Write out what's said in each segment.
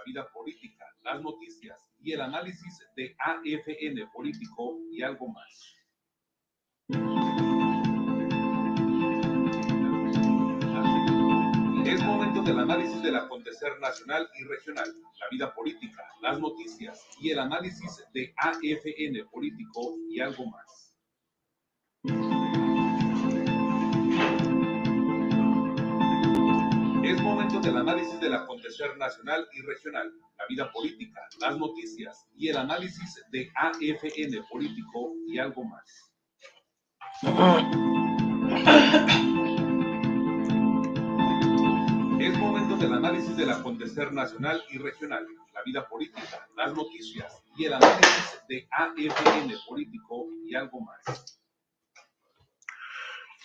vida política, las noticias y el análisis de AFN Político y algo más. Es momento del análisis del acontecer nacional y regional, la vida política, las noticias y el análisis de AFN Político y algo más. Es momento del análisis del acontecer nacional y regional, la vida política, las noticias y el análisis de AFN Político y algo más. Es momento del análisis del acontecer nacional y regional, la vida política, las noticias y el análisis de AFN Político y algo más.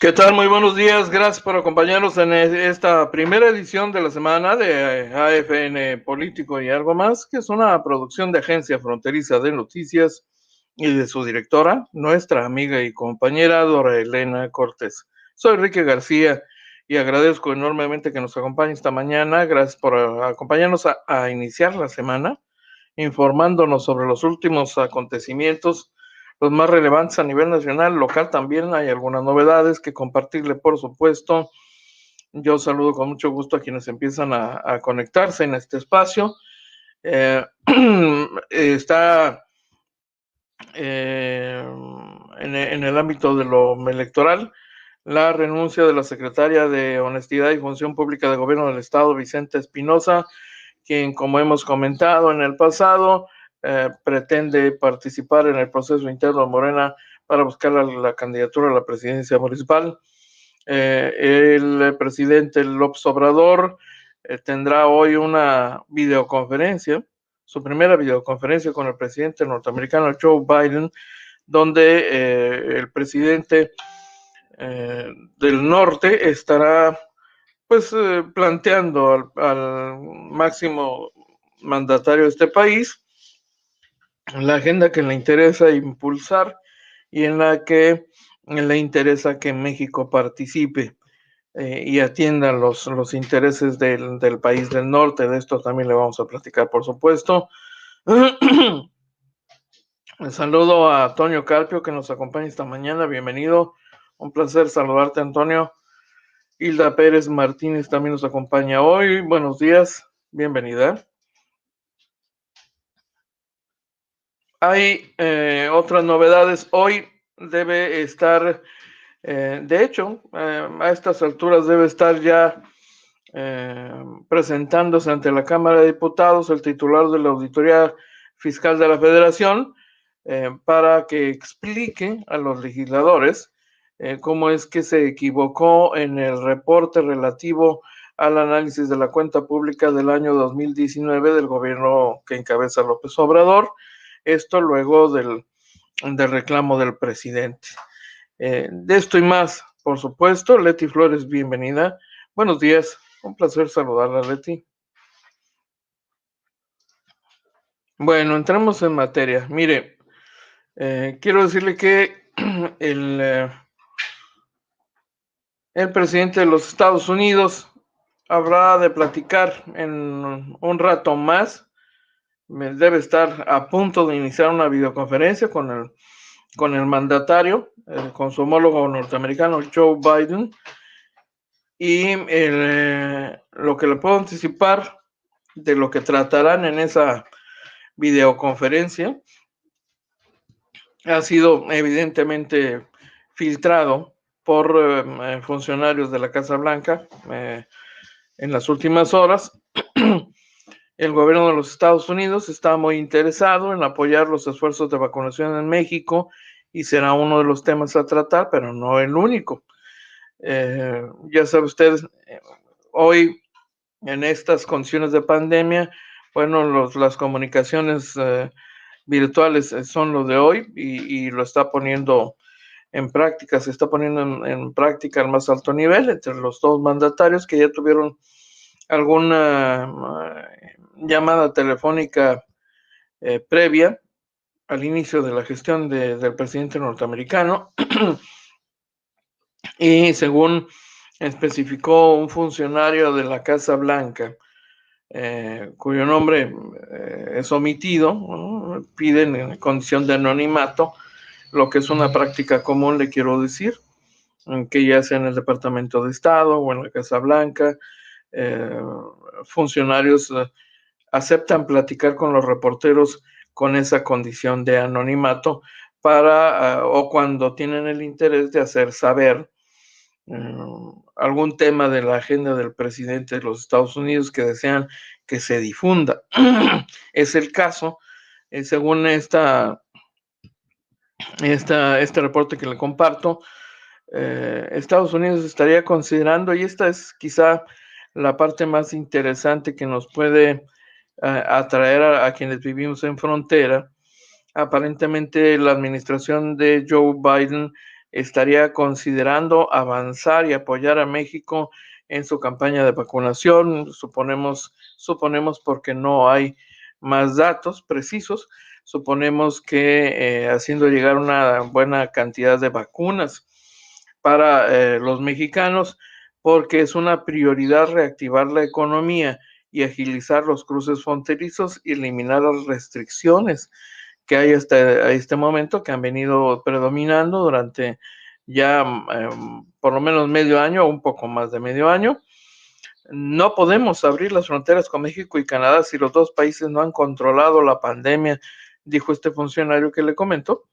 ¿Qué tal? Muy buenos días, gracias por acompañarnos en esta primera edición de la semana de AFN Político y algo más, que es una producción de Agencia Fronteriza de Noticias y de su directora, nuestra amiga y compañera Dora Elena Cortés. Soy Enrique García y agradezco enormemente que nos acompañe esta mañana. Gracias por acompañarnos a iniciar la semana, informándonos sobre los últimos acontecimientos, los más relevantes a nivel nacional, local también. Hay algunas novedades que compartirle, por supuesto. Yo saludo con mucho gusto a quienes empiezan a conectarse en este espacio. Está en el ámbito de lo electoral la renuncia de la secretaria de Honestidad y Función Pública de Gobierno del Estado, Vicenta Espinosa, quien, como hemos comentado en el pasado, pretende participar en el proceso interno de Morena para buscar la candidatura a la presidencia municipal. El presidente López Obrador tendrá hoy una videoconferencia, su primera videoconferencia con el presidente norteamericano Joe Biden, donde el presidente del norte estará planteando al máximo mandatario de este país la agenda que le interesa impulsar y en la que le interesa que México participe y atienda los intereses del país del norte. De esto también le vamos a platicar, por supuesto. Saludo a Antonio Carpio, que nos acompaña esta mañana. Bienvenido. Un placer saludarte, Antonio. Hilda Pérez Martínez también nos acompaña hoy. Buenos días, bienvenida. Hay otras novedades. Hoy debe estar, de hecho, a estas alturas debe estar ya presentándose ante la Cámara de Diputados el titular de la Auditoría Fiscal de la Federación para que explique a los legisladores cómo es que se equivocó en el reporte relativo al análisis de la cuenta pública del año 2019 del gobierno que encabeza López Obrador. Esto luego del reclamo del presidente. De esto y más, por supuesto. Leti Flores, bienvenida. Buenos días, un placer saludarla, Leti. Bueno, entramos en materia. Mire, quiero decirle que el presidente de los Estados Unidos habrá de platicar en un rato más. Debe estar a punto de iniciar una videoconferencia con el mandatario, con su homólogo norteamericano Joe Biden. Y lo que le puedo anticipar de lo que tratarán en esa videoconferencia ha sido evidentemente filtrado por funcionarios de la Casa Blanca en las últimas horas. El gobierno de los Estados Unidos está muy interesado en apoyar los esfuerzos de vacunación en México y será uno de los temas a tratar, pero no el único. Ya sabe usted, hoy en estas condiciones de pandemia, bueno, las comunicaciones virtuales son lo de hoy y lo está poniendo en práctica, se está poniendo en práctica al más alto nivel entre los dos mandatarios que ya tuvieron alguna llamada telefónica previa al inicio de la gestión del presidente norteamericano. Y según especificó un funcionario de la Casa Blanca, cuyo nombre es omitido, ¿no? Piden en condición de anonimato, lo que es una práctica común, le quiero decir, que ya sea en el Departamento de Estado o en la Casa Blanca, funcionarios aceptan platicar con los reporteros con esa condición de anonimato para, o cuando tienen el interés de hacer saber algún tema de la agenda del presidente de los Estados Unidos que desean que se difunda. Es el caso, según este reporte que le comparto, Estados Unidos estaría considerando, y esta es quizá la parte más interesante que nos puede atraer a quienes vivimos en frontera. Aparentemente la administración de Joe Biden estaría considerando avanzar y apoyar a México en su campaña de vacunación. Suponemos porque no hay más datos precisos, suponemos que haciendo llegar una buena cantidad de vacunas para los mexicanos, porque es una prioridad reactivar la economía y agilizar los cruces fronterizos y eliminar las restricciones que hay hasta este momento, que han venido predominando durante ya por lo menos medio año o un poco más de medio año. No podemos abrir las fronteras con México y Canadá si los dos países no han controlado la pandemia, dijo este funcionario que le comento.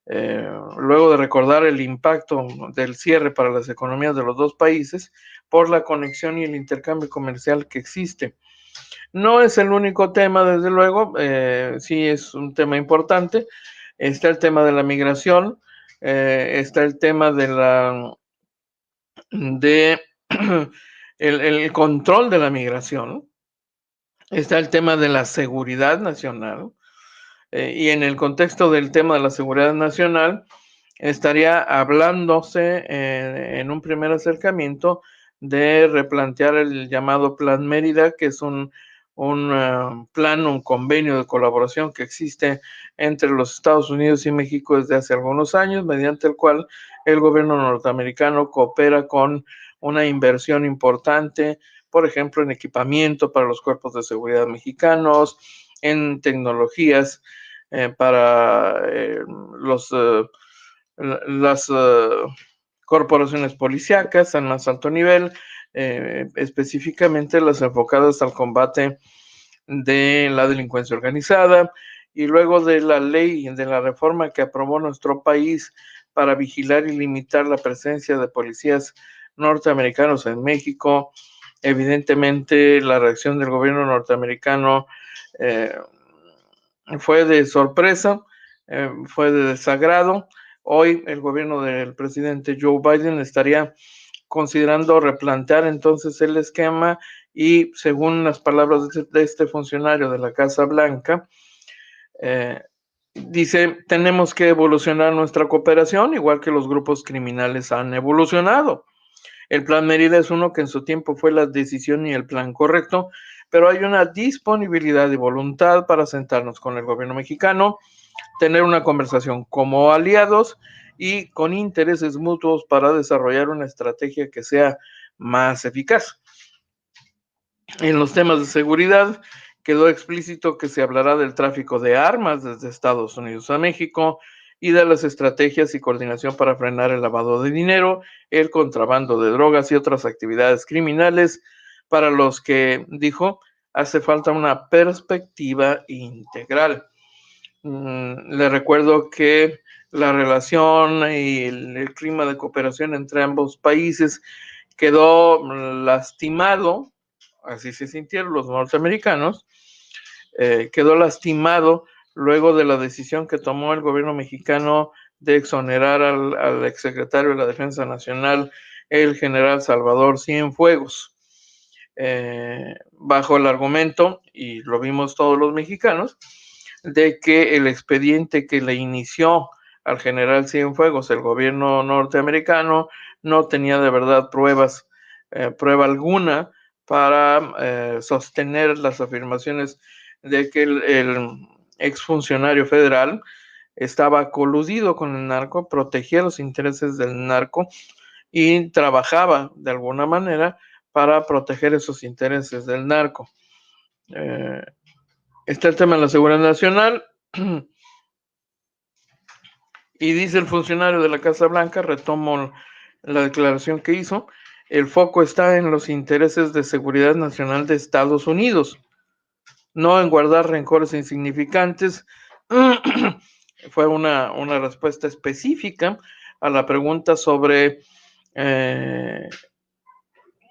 Luego de recordar el impacto del cierre para las economías de los dos países por la conexión y el intercambio comercial que existe. No es el único tema, desde luego, sí es un tema importante. Está el tema de la migración, está el tema de el control de la migración, está el tema de la seguridad nacional, y en el contexto del tema de la seguridad nacional, estaría hablándose en un primer acercamiento de replantear el llamado Plan Mérida, que es un plan, un convenio de colaboración que existe entre los Estados Unidos y México desde hace algunos años, mediante el cual el gobierno norteamericano coopera con una inversión importante, por ejemplo, en equipamiento para los cuerpos de seguridad mexicanos, en tecnologías para las corporaciones policíacas al más alto nivel, específicamente las enfocadas al combate de la delincuencia organizada, y luego de la ley, de la reforma que aprobó nuestro país para vigilar y limitar la presencia de policías norteamericanos en México. Evidentemente la reacción del gobierno norteamericano fue de sorpresa, fue de desagrado. Hoy el gobierno del presidente Joe Biden estaría considerando replantear entonces el esquema y, según las palabras de este funcionario de la Casa Blanca, dice, tenemos que evolucionar nuestra cooperación igual que los grupos criminales han evolucionado. El Plan Mérida es uno que en su tiempo fue la decisión y el plan correcto, pero hay una disponibilidad y voluntad para sentarnos con el gobierno mexicano, tener una conversación como aliados y con intereses mutuos para desarrollar una estrategia que sea más eficaz. En los temas de seguridad, quedó explícito que se hablará del tráfico de armas desde Estados Unidos a México y de las estrategias y coordinación para frenar el lavado de dinero, el contrabando de drogas y otras actividades criminales para los que, dijo, hace falta una perspectiva integral. Le recuerdo que la relación y el clima de cooperación entre ambos países quedó lastimado, así se sintieron los norteamericanos, quedó lastimado luego de la decisión que tomó el gobierno mexicano de exonerar al exsecretario de la Defensa Nacional, el general Salvador Cienfuegos, bajo el argumento, y lo vimos todos los mexicanos, de que el expediente que le inició al general Cienfuegos el gobierno norteamericano no tenía de verdad prueba alguna para sostener las afirmaciones de que el exfuncionario federal estaba coludido con el narco, protegía los intereses del narco y trabajaba de alguna manera para proteger esos intereses del narco. Está el tema de la seguridad nacional. Y dice el funcionario de la Casa Blanca, retomo la declaración que hizo, el foco está en los intereses de seguridad nacional de Estados Unidos, no en guardar rencores insignificantes. Fue una respuesta específica a la pregunta sobre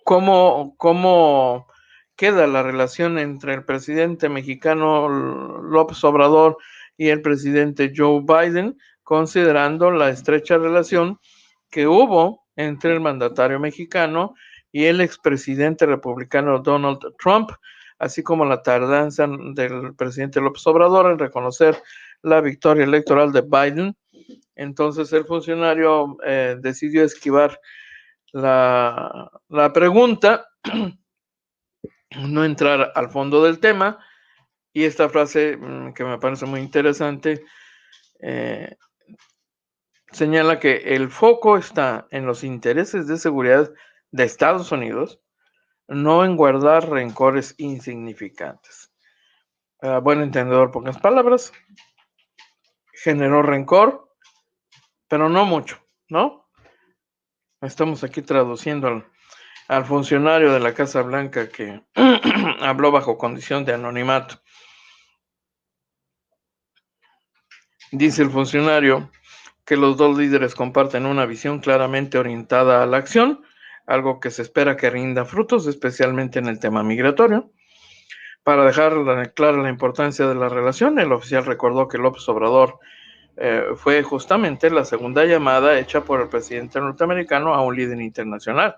cómo queda la relación entre el presidente mexicano López Obrador y el presidente Joe Biden, considerando la estrecha relación que hubo entre el mandatario mexicano y el expresidente republicano Donald Trump, así como la tardanza del presidente López Obrador en reconocer la victoria electoral de Biden. Entonces el funcionario decidió esquivar la pregunta, no entrar al fondo del tema, y esta frase que me parece muy interesante señala que el foco está en los intereses de seguridad de Estados Unidos, no en guardar rencores insignificantes. Buen entendedor, pocas palabras, generó rencor, pero no mucho, ¿no? Estamos aquí traduciendo al funcionario de la Casa Blanca que habló bajo condición de anonimato. Dice el funcionario que los dos líderes comparten una visión claramente orientada a la acción, algo que se espera que rinda frutos, especialmente en el tema migratorio. Para dejar clara la importancia de la relación, el oficial recordó que López Obrador fue justamente la segunda llamada hecha por el presidente norteamericano a un líder internacional.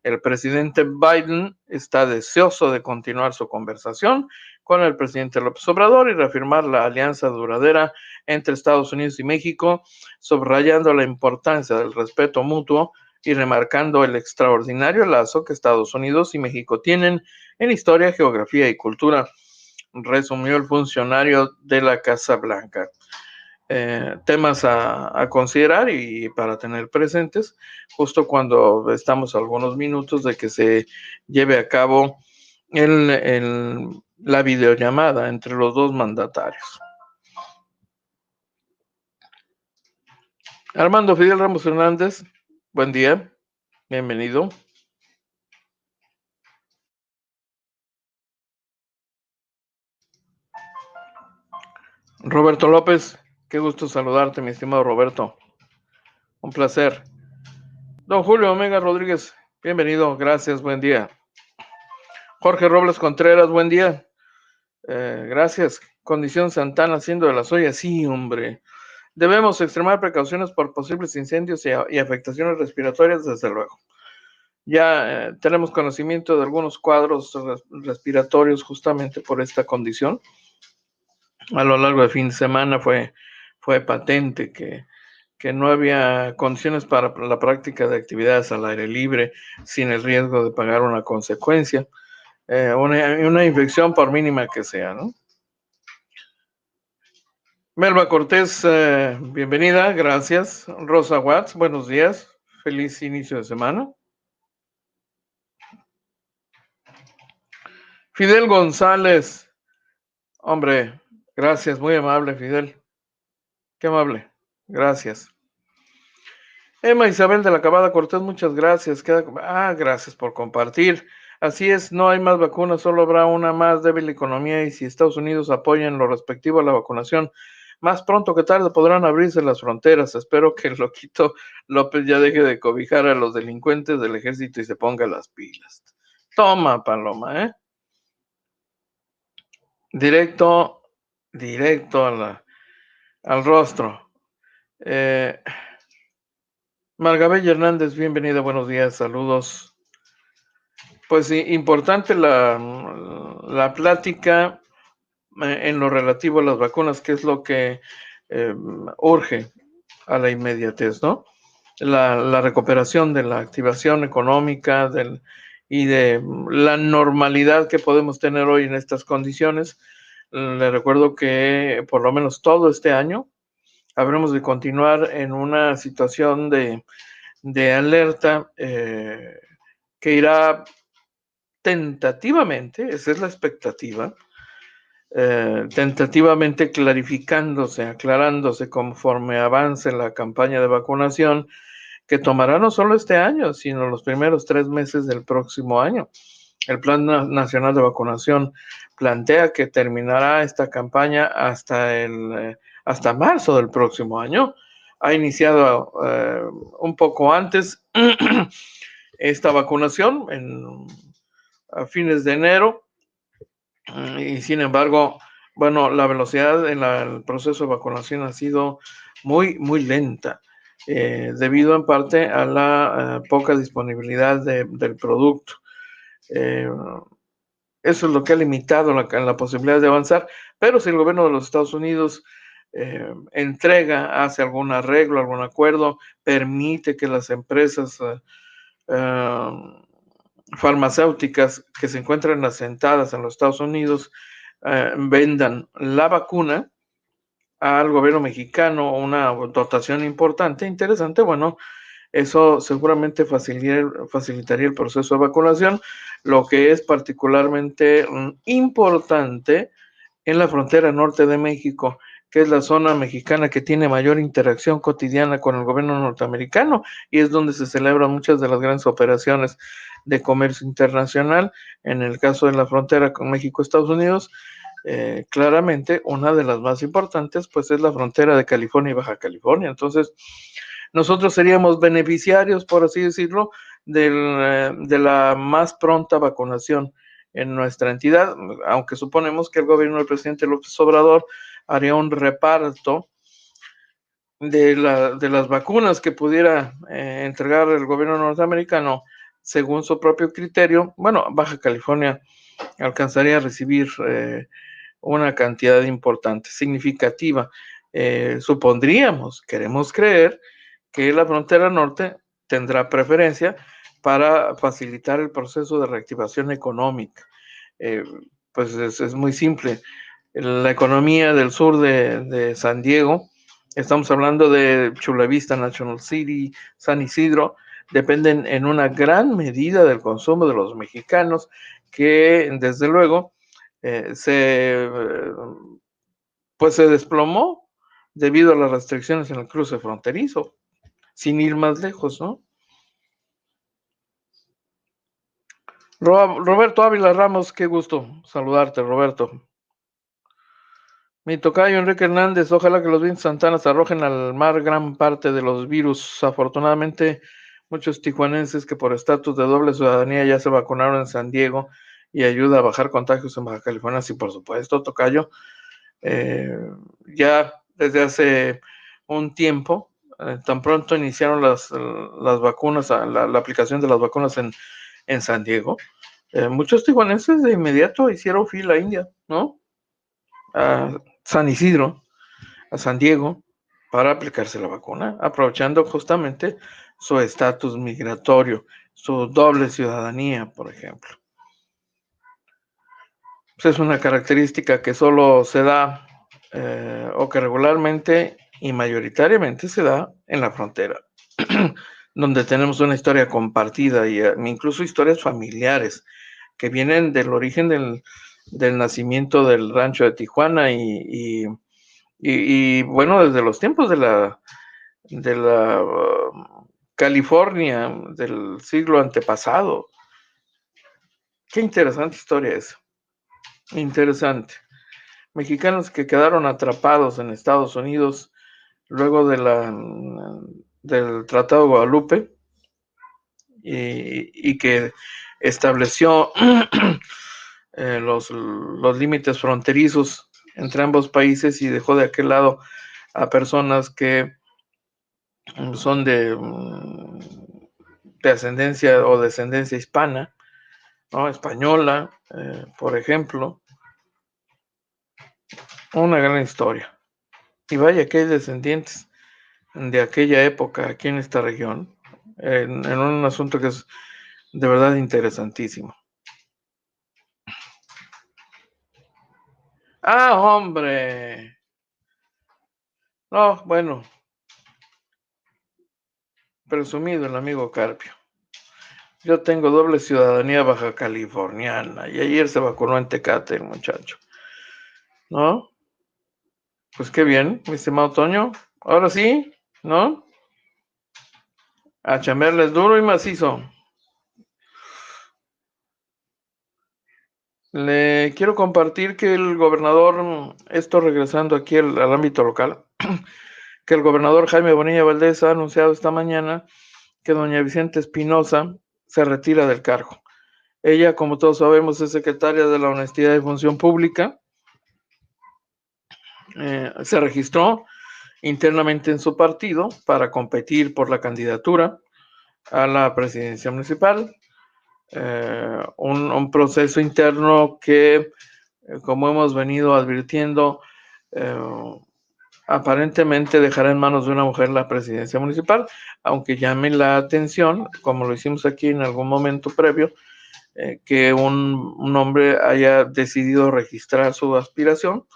El presidente Biden está deseoso de continuar su conversación con el presidente López Obrador y reafirmar la alianza duradera entre Estados Unidos y México, subrayando la importancia del respeto mutuo y remarcando el extraordinario lazo que Estados Unidos y México tienen en historia, geografía y cultura, resumió el funcionario de la Casa Blanca. Temas a considerar y para tener presentes justo cuando estamos a algunos minutos de que se lleve a cabo la videollamada entre los dos mandatarios. Armando Fidel Ramos Hernández, buen día, bienvenido. Roberto López, qué gusto saludarte, mi estimado Roberto. Un placer. Don Julio Omega Rodríguez, bienvenido, gracias, buen día. Jorge Robles Contreras, buen día. Gracias. Condición Santana haciendo de la soya, sí, hombre. Debemos extremar precauciones por posibles incendios y afectaciones respiratorias, desde luego. Ya tenemos conocimiento de algunos cuadros respiratorios justamente por esta condición. A lo largo del fin de semana fue patente que no había condiciones para la práctica de actividades al aire libre sin el riesgo de pagar una consecuencia, una infección por mínima que sea, ¿no? Melba Cortés, bienvenida, gracias. Rosa Watts, buenos días, feliz inicio de semana. Fidel González, hombre, gracias, muy amable, Fidel. Qué amable, gracias. Emma Isabel de la Cabada Cortés, muchas gracias. Gracias por compartir. Así es, no hay más vacunas, solo habrá una más. Débil economía, y si Estados Unidos apoya en lo respectivo a la vacunación, más pronto que tarde podrán abrirse las fronteras. Espero que el loquito López ya deje de cobijar a los delincuentes del ejército y se ponga las pilas. Toma, Paloma, ¿eh? Directo al rostro. Margabell Hernández, bienvenida, buenos días, saludos. Pues sí, importante la plática en lo relativo a las vacunas, que es lo que urge a la inmediatez, ¿no? La recuperación de la activación económica y de la normalidad que podemos tener hoy en estas condiciones. Le recuerdo que por lo menos todo este año habremos de continuar en una situación de alerta que irá tentativamente, esa es la expectativa, tentativamente clarificándose, aclarándose conforme avance la campaña de vacunación, que tomará no solo este año, sino los primeros 3 meses del próximo año. El Plan Nacional de Vacunación plantea que terminará esta campaña hasta marzo del próximo año. Ha iniciado un poco antes esta vacunación a fines de enero, y sin embargo, bueno, la velocidad en el proceso de vacunación ha sido muy, muy lenta, debido en parte a la poca disponibilidad del producto. Eso es lo que ha limitado la posibilidad de avanzar, pero si el gobierno de los Estados Unidos hace algún arreglo, algún acuerdo, permite que las empresas farmacéuticas que se encuentran asentadas en los Estados Unidos vendan la vacuna al gobierno mexicano, una dotación importante, interesante, bueno, eso seguramente facilitaría el proceso de vacunación, lo que es particularmente importante en la frontera norte de México, que es la zona mexicana que tiene mayor interacción cotidiana con el gobierno norteamericano y es donde se celebran muchas de las grandes operaciones de comercio internacional. En el caso de la frontera con México-Estados Unidos, claramente una de las más importantes pues es la frontera de California y Baja California. Entonces, nosotros seríamos beneficiarios, por así decirlo, de la más pronta vacunación en nuestra entidad, aunque suponemos que el gobierno del presidente López Obrador haría un reparto de las vacunas que pudiera entregar el gobierno norteamericano según su propio criterio. Bueno, Baja California alcanzaría a recibir una cantidad importante, significativa. Supondríamos, queremos creer, que la frontera norte tendrá preferencia para facilitar el proceso de reactivación económica. Pues es muy simple. La economía del sur de San Diego, estamos hablando de Chula Vista, National City, San Isidro, dependen en una gran medida del consumo de los mexicanos, que desde luego pues se desplomó debido a las restricciones en el cruce fronterizo, sin ir más lejos, ¿no? Roberto Ávila Ramos, qué gusto saludarte, Roberto. Mi tocayo Enrique Hernández, ojalá que los vientos santanas arrojen al mar gran parte de los virus. Afortunadamente, muchos tijuanenses que por estatus de doble ciudadanía ya se vacunaron en San Diego y ayuda a bajar contagios en Baja California. Sí, por supuesto, tocayo. Ya desde hace un tiempo, tan pronto iniciaron las vacunas, la aplicación de las vacunas en San Diego, muchos tijuanenses de inmediato hicieron fila india, ¿no? A San Isidro, a San Diego, para aplicarse la vacuna, aprovechando justamente su estatus migratorio, su doble ciudadanía, por ejemplo. Pues es una característica que solo se da, o que regularmente y mayoritariamente se da en la frontera, donde tenemos una historia compartida y incluso historias familiares que vienen del origen del nacimiento del rancho de Tijuana y bueno, desde los tiempos de la California del siglo antepasado. Qué interesante historia es. Interesante. Mexicanos que quedaron atrapados en Estados Unidos luego del Tratado de Guadalupe y que estableció los límites fronterizos entre ambos países y dejó de aquel lado a personas que son de ascendencia o descendencia hispana, ¿no? Española, por ejemplo. Una gran historia. Y vaya que hay descendientes de aquella época aquí en esta región, en un asunto que es de verdad interesantísimo. ¡Ah, hombre! No, bueno, presumido el amigo Carpio. Yo tengo doble ciudadanía baja californiana y ayer se vacunó en Tecate el muchacho, ¿no? Pues qué bien, mi estimado Toño. Ahora sí, ¿no? A chambearles duro y macizo. Le quiero compartir que el gobernador, esto regresando aquí al ámbito local, que el gobernador Jaime Bonilla Valdés ha anunciado esta mañana que doña Vicente Espinosa se retira del cargo. Ella, como todos sabemos, es secretaria de la Honestidad y Función Pública. Se registró internamente en su partido para competir por la candidatura a la presidencia municipal. Un proceso interno que, como hemos venido advirtiendo, aparentemente dejará en manos de una mujer la presidencia municipal, aunque llame la atención, como lo hicimos aquí en algún momento previo, que un hombre haya decidido registrar su aspiración.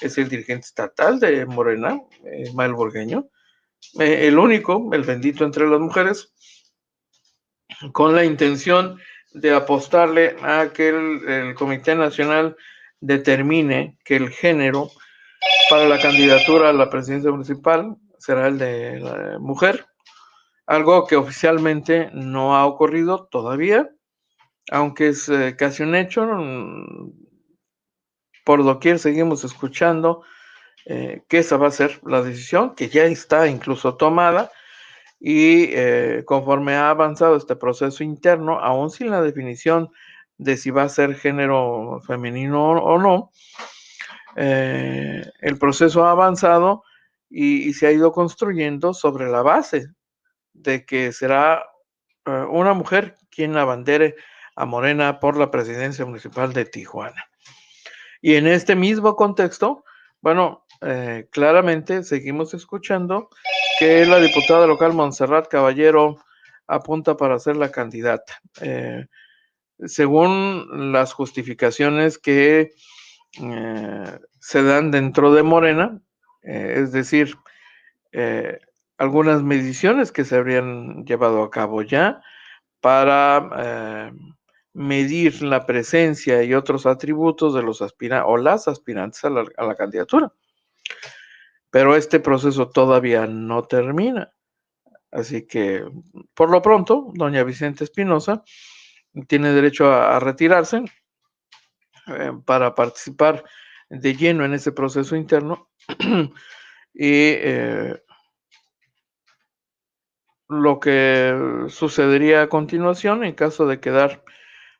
Es el dirigente estatal de Morena, Ismael Burgueño, el único, el bendito entre las mujeres, con la intención de apostarle a que el Comité Nacional determine que el género para la candidatura a la presidencia municipal será el de la mujer, algo que oficialmente no ha ocurrido todavía, aunque es casi un hecho. Por doquier seguimos escuchando que esa va a ser la decisión, que ya está incluso tomada, y conforme ha avanzado este proceso interno, aún sin la definición de si va a ser género femenino o no, el proceso ha avanzado y se ha ido construyendo sobre la base de que será una mujer quien abandere a Morena por la presidencia municipal de Tijuana. Y en este mismo contexto, bueno, claramente seguimos escuchando que la diputada local Montserrat Caballero apunta para ser la candidata. Según las justificaciones que se dan dentro de Morena, es decir, algunas mediciones que se habrían llevado a cabo ya para medir la presencia y otros atributos de los aspirantes o las aspirantes a la candidatura. Pero este proceso todavía no termina. Así que, por lo pronto, doña Vicente Espinosa tiene derecho a retirarse para participar de lleno en ese proceso interno y lo que sucedería a continuación en caso de quedar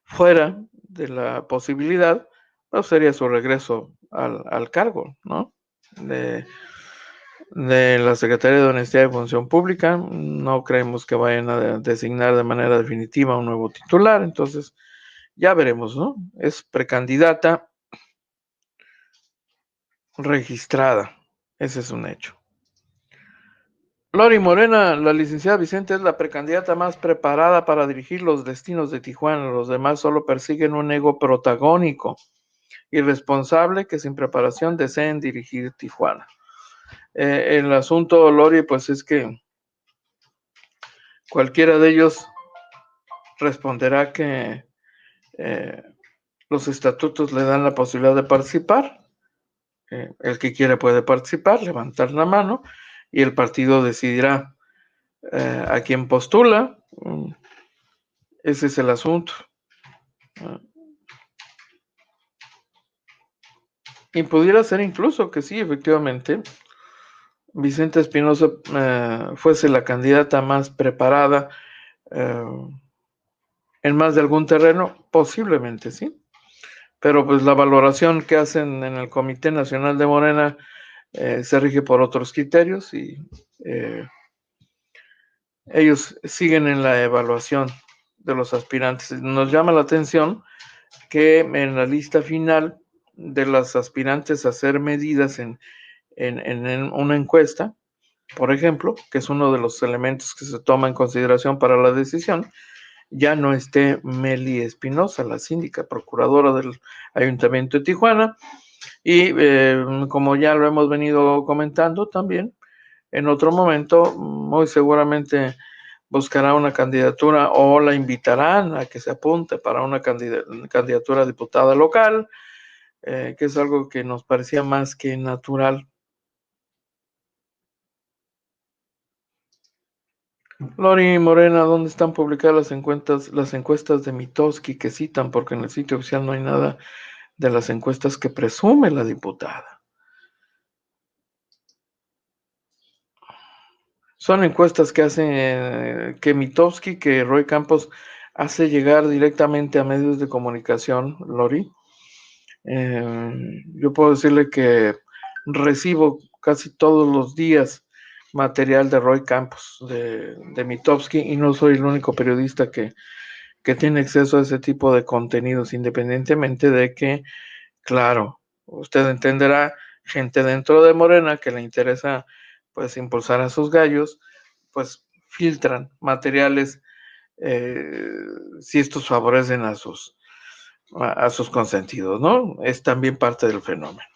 fuera de la posibilidad, pues sería su regreso al cargo, ¿no? De la Secretaría de Honestidad y Función Pública. No creemos que vayan a designar de manera definitiva un nuevo titular, entonces ya veremos, ¿no? Es precandidata registrada, ese es un hecho. Lori Morena, la licenciada Vicente es la precandidata más preparada para dirigir los destinos de Tijuana. Los demás solo persiguen un ego protagónico, irresponsable, que sin preparación deseen dirigir Tijuana. El asunto, Lori, pues es que cualquiera de ellos responderá que los estatutos le dan la posibilidad de participar. El que quiere puede participar, levantar la mano y el partido decidirá a quién postula. Ese es el asunto. Y pudiera ser incluso que sí, efectivamente, Vicente Espinosa fuese la candidata más preparada en más de algún terreno, posiblemente sí, pero pues la valoración que hacen en el Comité Nacional de Morena se rige por otros criterios y ellos siguen en la evaluación de los aspirantes. Nos llama la atención que en la lista final de las aspirantes a ser medidas en una encuesta, por ejemplo, que es uno de los elementos que se toma en consideración para la decisión, ya no esté Meli Espinosa, la síndica procuradora del Ayuntamiento de Tijuana, y como ya lo hemos venido comentando también, en otro momento, muy seguramente buscará una candidatura o la invitarán a que se apunte para una candidatura a diputada local, que es algo que nos parecía más que natural. Lori Morena, ¿dónde están publicadas las encuestas de Mitofsky que citan? Porque en el sitio oficial no hay nada de las encuestas que presume la diputada. Son encuestas que hace que Mitofsky, que Roy Campos hace llegar directamente a medios de comunicación, Lori. Yo puedo decirle que recibo casi todos los días material de Roy Campos, de Mitofsky, y no soy el único periodista que tiene acceso a ese tipo de contenidos, independientemente de que, claro, usted entenderá, gente dentro de Morena que le interesa pues impulsar a sus gallos, pues filtran materiales si estos favorecen a sus consentidos, ¿no? Es también parte del fenómeno.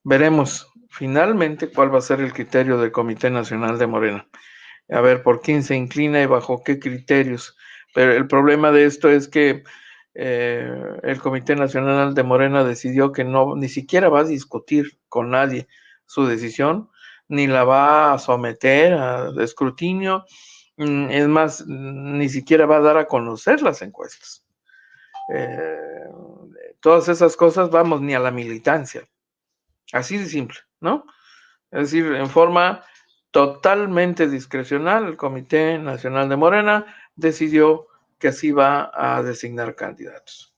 Veremos finalmente cuál va a ser el criterio del Comité Nacional de Morena. A ver por quién se inclina y bajo qué criterios. Pero el problema de esto es que el Comité Nacional de Morena decidió que no, ni siquiera va a discutir con nadie su decisión, ni la va a someter a escrutinio, es más, ni siquiera va a dar a conocer las encuestas. Todas esas cosas, vamos, ni a la militancia. Así de simple, ¿no? Es decir, en forma totalmente discrecional, el Comité Nacional de Morena decidió que así va a designar candidatos.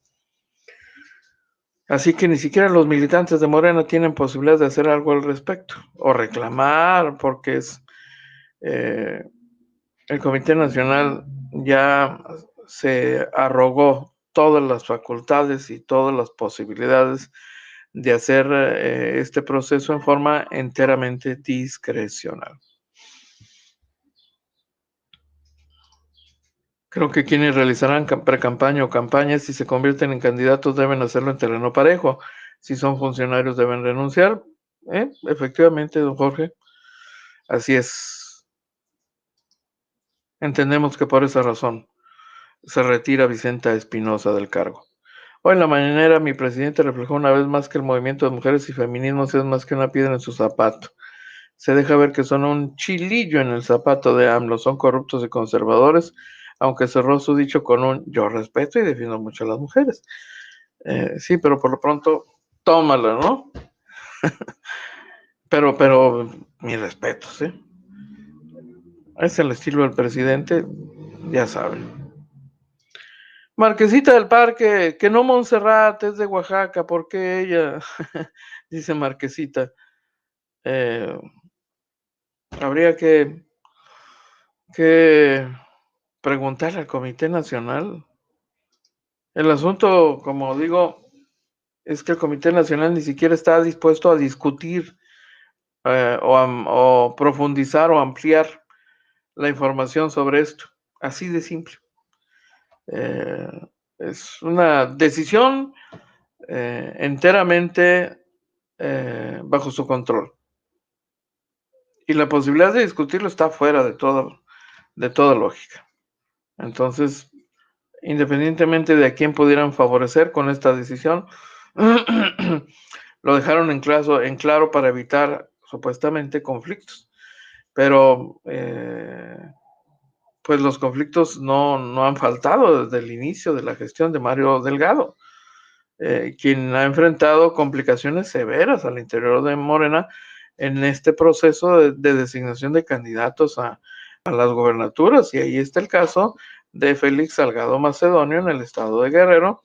Así que ni siquiera los militantes de Morena tienen posibilidad de hacer algo al respecto o reclamar, porque es el Comité Nacional ya se arrogó todas las facultades y todas las posibilidades de hacer este proceso en forma enteramente discrecional. Creo que quienes realizarán pre-campaña o campaña, si se convierten en candidatos, deben hacerlo en terreno parejo. Si son funcionarios, deben renunciar. Efectivamente, don Jorge, así es. Entendemos que por esa razón se retira Vicenta Espinosa del cargo. Hoy en la mañanera, mi presidente reflejó una vez más que el movimiento de mujeres y feminismos es más que una piedra en su zapato. Se deja ver que son un chilillo en el zapato de AMLO, son corruptos y conservadores, aunque cerró su dicho con un yo respeto y defiendo mucho a las mujeres. Sí, pero por lo pronto, tómala, ¿no? pero, mis respetos, ¿eh? Es el estilo del presidente, ya saben. Marquesita del Parque, que no Montserrat, es de Oaxaca, ¿por qué ella? Dice Marquesita. Habría que preguntarle al Comité Nacional. El asunto, como digo, es que el Comité Nacional ni siquiera está dispuesto a discutir o profundizar o ampliar la información sobre esto. Así de simple. Es una decisión enteramente bajo su control. Y la posibilidad de discutirlo está fuera de toda lógica. Entonces, independientemente de a quién pudieran favorecer con esta decisión, lo dejaron en claro para evitar supuestamente conflictos. Pero pues los conflictos no han faltado desde el inicio de la gestión de Mario Delgado, quien ha enfrentado complicaciones severas al interior de Morena en este proceso de designación de candidatos a las gobernaturas. Y ahí está el caso de Félix Salgado Macedonio en el estado de Guerrero,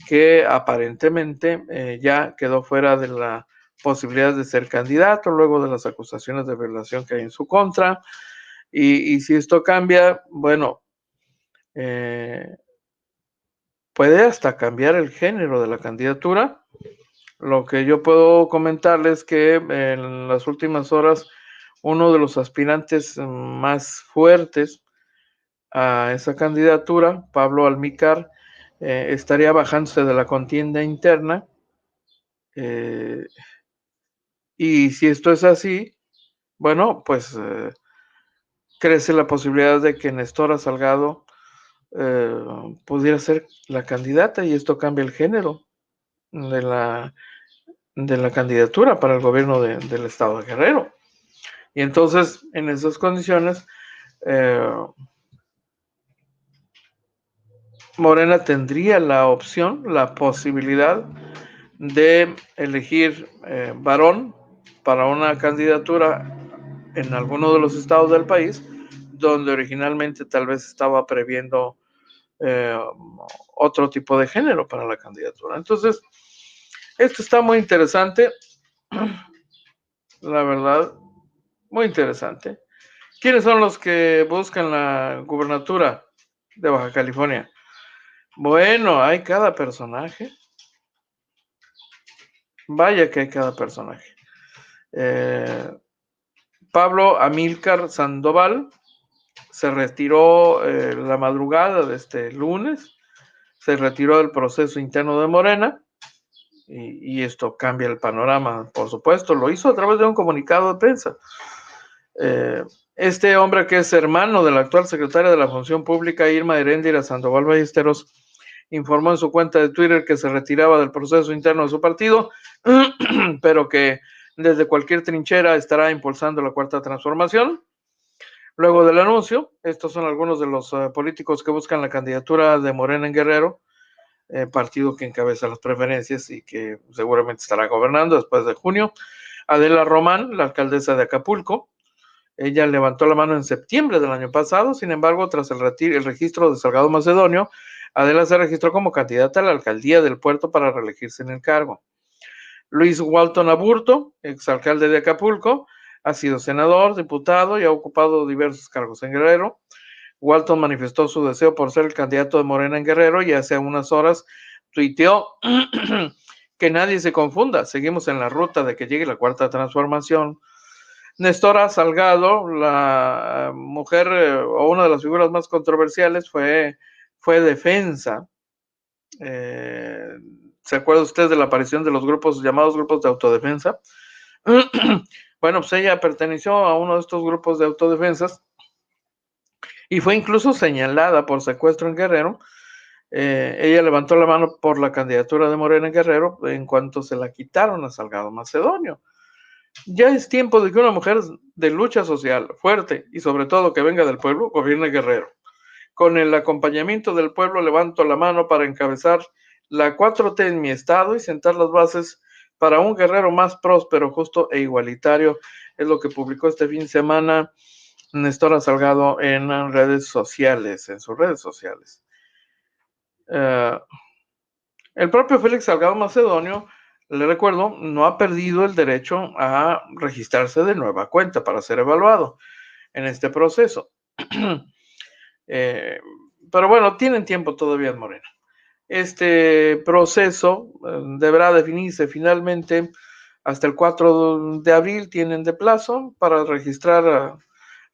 que aparentemente ya quedó fuera de la posibilidad de ser candidato luego de las acusaciones de violación que hay en su contra. Y si esto cambia, bueno, puede hasta cambiar el género de la candidatura. Lo que yo puedo comentarles es que en las últimas horas uno de los aspirantes más fuertes a esa candidatura, Pablo Almícar, estaría bajándose de la contienda interna. Y si esto es así, bueno, pues crece la posibilidad de que Nestora Salgado pudiera ser la candidata, y esto cambia el género de la candidatura para el gobierno del estado de Guerrero. Y entonces, en esas condiciones, Morena tendría la opción, la posibilidad de elegir varón para una candidatura en alguno de los estados del país, donde originalmente tal vez estaba previendo otro tipo de género para la candidatura. Entonces, esto está muy interesante, la verdad, muy interesante. ¿Quiénes son los que buscan la gubernatura de Baja California? Bueno, hay cada personaje. Vaya que hay cada personaje. Pablo Amílcar Sandoval se retiró la madrugada de este lunes, se retiró del proceso interno de Morena, y esto cambia el panorama, por supuesto. Lo hizo a través de un comunicado de prensa. Este hombre, que es hermano de la actual secretaria de la Función Pública, Irma Heréndira Sandoval Ballesteros, informó en su cuenta de Twitter que se retiraba del proceso interno de su partido, pero que desde cualquier trinchera estará impulsando la Cuarta Transformación. Luego del anuncio, estos son algunos de los políticos que buscan la candidatura de Morena en Guerrero, partido que encabeza las preferencias y que seguramente estará gobernando después de junio. Adela Román, la alcaldesa de Acapulco. Ella levantó la mano en septiembre del año pasado. Sin embargo, tras el registro de Salgado Macedonio, Adela se registró como candidata a la alcaldía del puerto para reelegirse en el cargo. Luis Walton Aburto, exalcalde de Acapulco, ha sido senador, diputado y ha ocupado diversos cargos en Guerrero. Walton manifestó su deseo por ser el candidato de Morena en Guerrero y hace unas horas tuiteó que nadie se confunda, seguimos en la ruta de que llegue la Cuarta Transformación. Nestora Salgado, la mujer o una de las figuras más controversiales, fue defensa. ¿Se acuerda usted de la aparición de los grupos llamados grupos de autodefensa? Bueno, pues ella perteneció a uno de estos grupos de autodefensas y fue incluso señalada por secuestro en Guerrero. Ella levantó la mano por la candidatura de Morena en Guerrero en cuanto se la quitaron a Salgado Macedonio. Ya es tiempo de que una mujer de lucha social fuerte y sobre todo que venga del pueblo gobierne Guerrero. Con el acompañamiento del pueblo levanto la mano para encabezar la 4T en mi estado y sentar las bases para un Guerrero más próspero, justo e igualitario. Es lo que publicó este fin de semana Nestora Salgado en redes sociales, en sus redes sociales. El propio Félix Salgado Macedonio, le recuerdo, no ha perdido el derecho a registrarse de nueva cuenta para ser evaluado en este proceso. Pero bueno, tienen tiempo todavía en Morena. Este proceso deberá definirse finalmente hasta el 4 de abril, tienen de plazo para registrar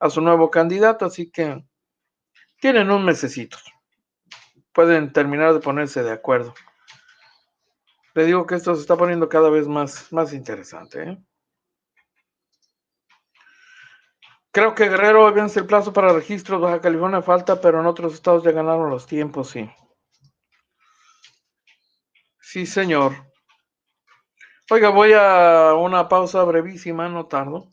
a su nuevo candidato, así que tienen un mesecito. Pueden terminar de ponerse de acuerdo. Le digo que esto se está poniendo cada vez más interesante, ¿eh? Creo que Guerrero vence el plazo para registros, Baja California falta, pero en otros estados ya ganaron los tiempos, sí. Sí, señor. Oiga, voy a una pausa brevísima, no tardo.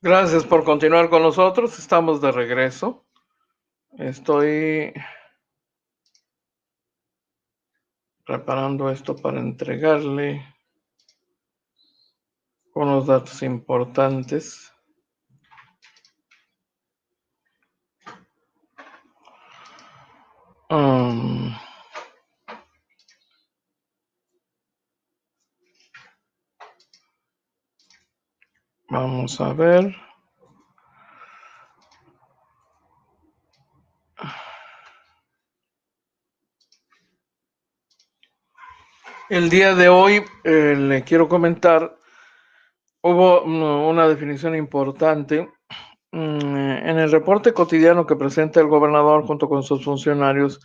Gracias por continuar con nosotros. Estamos de regreso. Estoy preparando esto para entregarle unos datos importantes. Vamos a ver. El día de hoy le quiero comentar, hubo una definición importante en el reporte cotidiano que presenta el gobernador junto con sus funcionarios.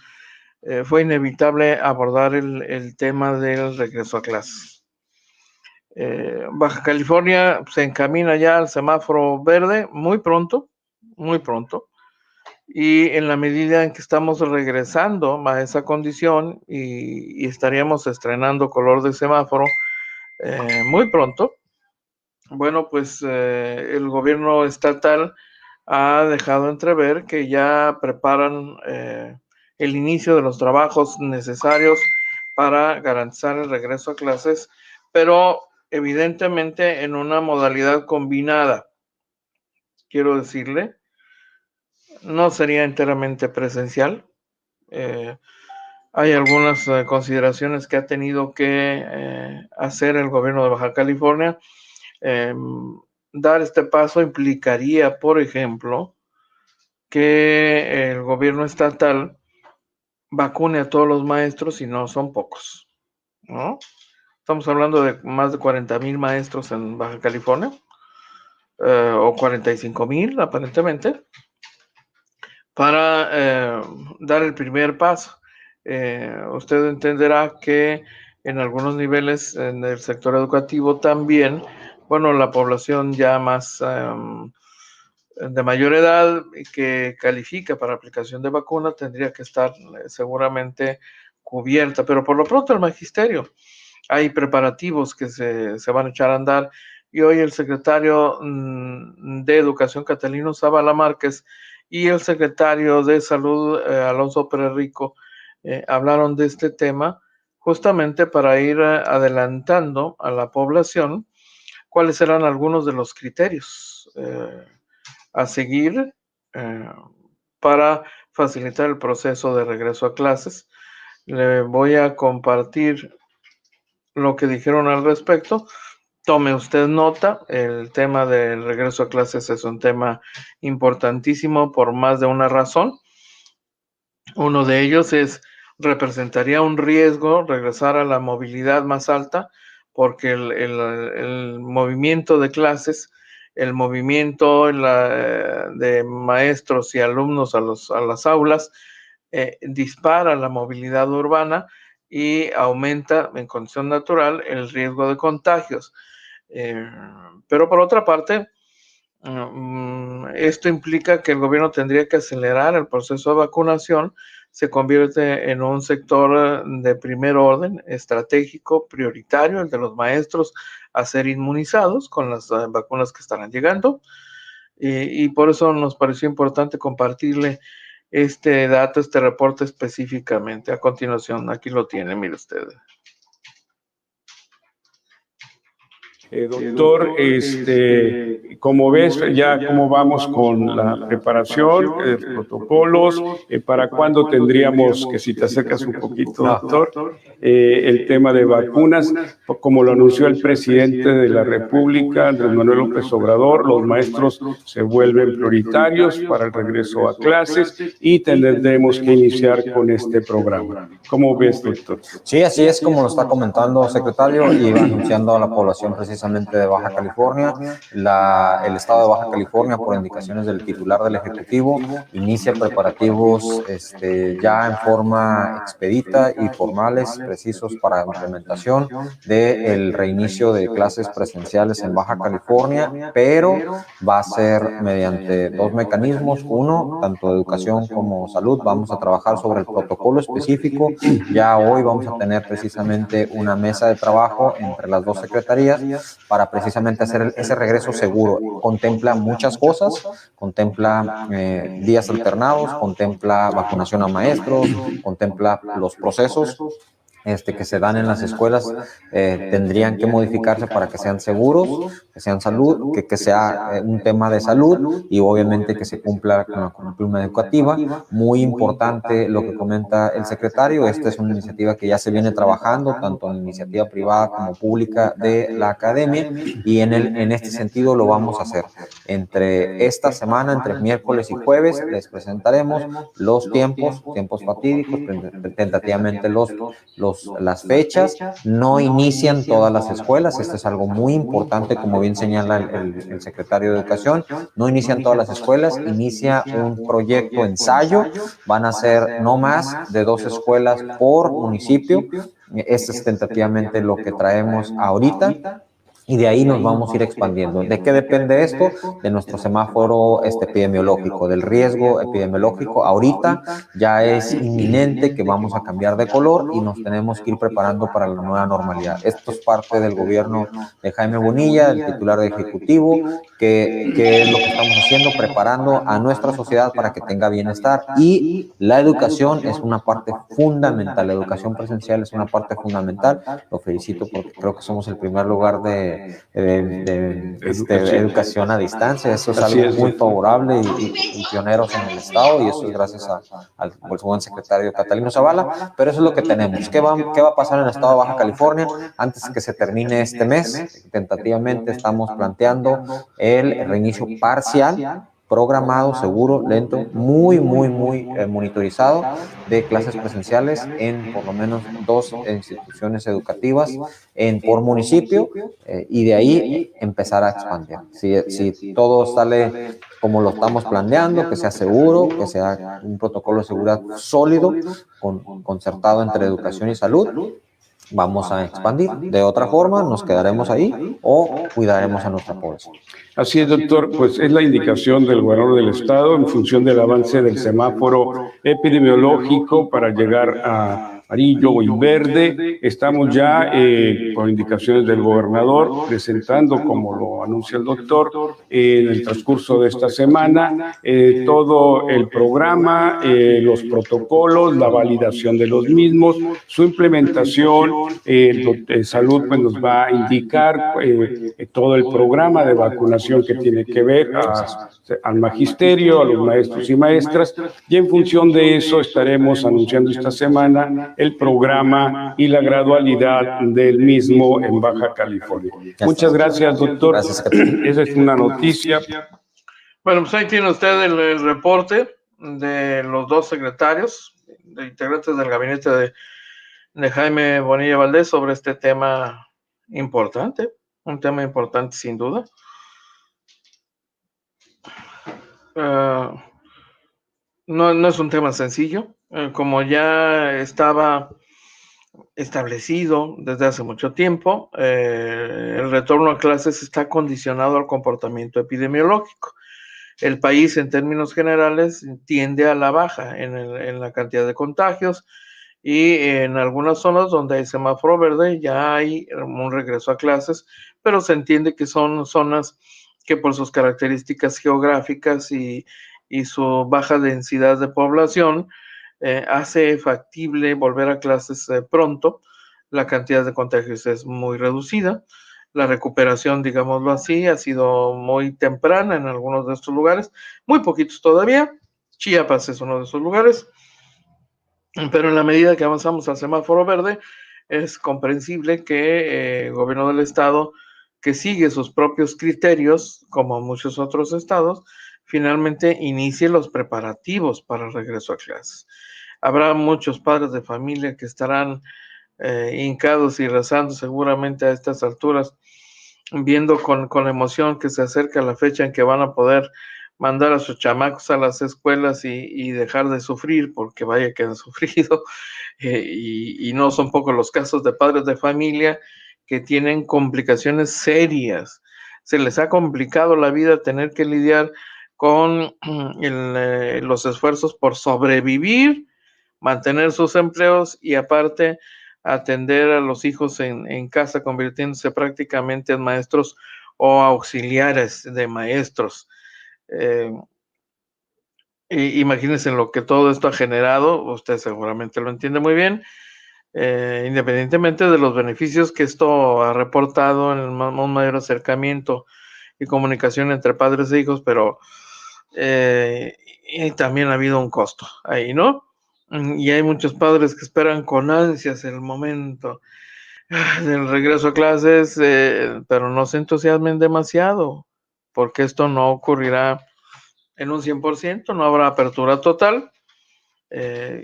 Fue inevitable abordar el tema del regreso a clases. Baja California se encamina ya al semáforo verde muy pronto, y en la medida en que estamos regresando a esa condición y estaríamos estrenando color de semáforo muy pronto, bueno, pues el gobierno estatal ha dejado entrever que ya preparan el inicio de los trabajos necesarios para garantizar el regreso a clases, pero evidentemente en una modalidad combinada. Quiero decirle, no sería enteramente presencial. Hay algunas consideraciones que ha tenido que hacer el gobierno de Baja California. Dar este paso implicaría, por ejemplo, que el gobierno estatal vacune a todos los maestros, y no son pocos, ¿no? Estamos hablando de más de 40,000 maestros en Baja California, o 45,000 aparentemente, para dar el primer paso. Usted entenderá que en algunos niveles en el sector educativo también, bueno, la población ya más de mayor edad que califica para aplicación de vacuna tendría que estar seguramente cubierta, pero por lo pronto el magisterio, hay preparativos que se van a echar a andar, y hoy el secretario de Educación, Catalino Zavala Márquez, y el secretario de Salud, Alonso Pérez Rico, hablaron de este tema justamente para ir adelantando a la población cuáles eran algunos de los criterios a seguir para facilitar el proceso de regreso a clases. Le voy a compartir lo que dijeron al respecto. Tome usted nota, el tema del regreso a clases es un tema importantísimo por más de una razón. Uno de ellos representaría un riesgo regresar a la movilidad más alta, porque el movimiento de clases, el movimiento de maestros y alumnos a las aulas, dispara la movilidad urbana y aumenta en condición natural el riesgo de contagios. Pero por otra parte, esto implica que el gobierno tendría que acelerar el proceso de vacunación. Se convierte en un sector de primer orden, estratégico, prioritario, el de los maestros a ser inmunizados con las vacunas que estarán llegando. Y por eso nos pareció importante compartirle este dato, este reporte específicamente. A continuación, aquí lo tiene, mire usted. Doctor, como ves, ya cómo vamos con la preparación, protocolos, para cuándo tendríamos, que si te acercas un poquito, doctor, el tema de vacunas, como lo anunció el presidente de la República, Andrés Manuel López Obrador, los maestros se vuelven prioritarios para el regreso a clases y tendremos que iniciar con este programa. ¿Cómo ves, doctor? Sí, así es como lo está comentando, secretario, y anunciando a la población precisamente de Baja California. El estado de Baja California, por indicaciones del titular del Ejecutivo, inicia preparativos ya en forma expedita y formales, precisos para implementación de del reinicio de clases presenciales en Baja California, pero va a ser mediante dos mecanismos. Uno, tanto educación como salud, vamos a trabajar sobre el protocolo específico. Ya hoy vamos a tener precisamente una mesa de trabajo entre las dos secretarías para precisamente hacer ese regreso seguro. Contempla muchas cosas, contempla días alternados, contempla vacunación a maestros, contempla los procesos que se dan en las escuelas, tendrían que modificarse para que sean seguros, que sean salud, que sea un tema de salud y obviamente que se cumpla con la currículum educativa. Muy importante lo que comenta el secretario. Esta es una iniciativa que ya se viene trabajando tanto en iniciativa privada como pública de la academia, y en este sentido lo vamos a hacer. Entre esta semana, entre miércoles y jueves, les presentaremos los tiempos fatídicos, tentativamente las fechas. No inician todas las escuelas, esto es algo muy importante, como bien señala el secretario de Educación. No inician todas las escuelas, inicia un proyecto ensayo, van a ser no más de 2 escuelas por municipio. Este es tentativamente lo que traemos ahorita. Y de ahí nos vamos a ir expandiendo. ¿De qué depende esto? De nuestro semáforo epidemiológico, del riesgo epidemiológico. Ahorita ya es inminente que vamos a cambiar de color y nos tenemos que ir preparando para la nueva normalidad. Esto es parte del gobierno de Jaime Bonilla, el titular de Ejecutivo, que es lo que estamos haciendo, preparando a nuestra sociedad para que tenga bienestar. Y la educación es una parte fundamental. La educación presencial es una parte fundamental. Lo felicito porque creo que somos el primer lugar de educación a distancia. Eso es algo muy favorable y pioneros en el estado, y eso es gracias al buen secretario Catalino Zavala. Pero eso es lo que tenemos. ¿Qué va a pasar en el estado de Baja California? Antes que se termine este mes, tentativamente estamos planteando el reinicio parcial, programado, seguro, lento, muy monitorizado, de clases presenciales en por lo menos 2 instituciones educativas por municipio, y de ahí empezar a expandir. Si todo sale como lo estamos planeando, que sea seguro, que sea un protocolo de seguridad sólido, concertado entre educación y salud, vamos a expandir. De otra forma, nos quedaremos ahí o cuidaremos a nuestra población. Así es, doctor, pues es la indicación del gobernador del estado en función del avance del semáforo epidemiológico para llegar a amarillo y verde. Estamos ya, por indicaciones del gobernador, presentando, como lo anuncia el doctor, en el transcurso de esta semana, todo el programa, los protocolos, la validación de los mismos, su implementación. Salud pues nos va a indicar todo el programa de vacunación que tiene que ver al magisterio, a los maestros y maestras, y en función de eso estaremos anunciando esta semana el programa y la gradualidad del mismo en Baja California. Muchas gracias, doctor. Gracias. Esa es una noticia. Bueno, pues ahí tiene usted el reporte de los 2 secretarios, de integrantes del gabinete de Jaime Bonilla Valdés sobre este tema importante, un tema importante sin duda. No es un tema sencillo, como ya estaba establecido desde hace mucho tiempo. El retorno a clases está condicionado al comportamiento epidemiológico. El país, en términos generales, tiende a la baja en la cantidad de contagios, y en algunas zonas donde hay semáforo verde ya hay un regreso a clases, pero se entiende que son zonas que por sus características geográficas y su baja densidad de población hace factible volver a clases pronto. La cantidad de contagios es muy reducida. La recuperación, digámoslo así, ha sido muy temprana en algunos de estos lugares, muy poquitos todavía. Chiapas es uno de esos lugares, pero en la medida que avanzamos al semáforo verde, es comprensible que el gobierno del estado, que sigue sus propios criterios, como muchos otros estados, finalmente inicie los preparativos para el regreso a clases. Habrá muchos padres de familia que estarán hincados y rezando seguramente a estas alturas, viendo con emoción que se acerca la fecha en que van a poder mandar a sus chamacos a las escuelas y dejar de sufrir, porque vaya que han sufrido, y no son pocos los casos de padres de familia que tienen complicaciones serias. Se les ha complicado la vida tener que lidiar con los esfuerzos por sobrevivir, mantener sus empleos y aparte atender a los hijos en casa, convirtiéndose prácticamente en maestros o auxiliares de maestros. Imagínense lo que todo esto ha generado, usted seguramente lo entiende muy bien, independientemente de los beneficios que esto ha reportado en un mayor acercamiento y comunicación entre padres e hijos, pero y también ha habido un costo ahí, ¿no? Y hay muchos padres que esperan con ansias el momento del regreso a clases, pero no se entusiasmen demasiado, porque esto no ocurrirá en un 100%, no habrá apertura total,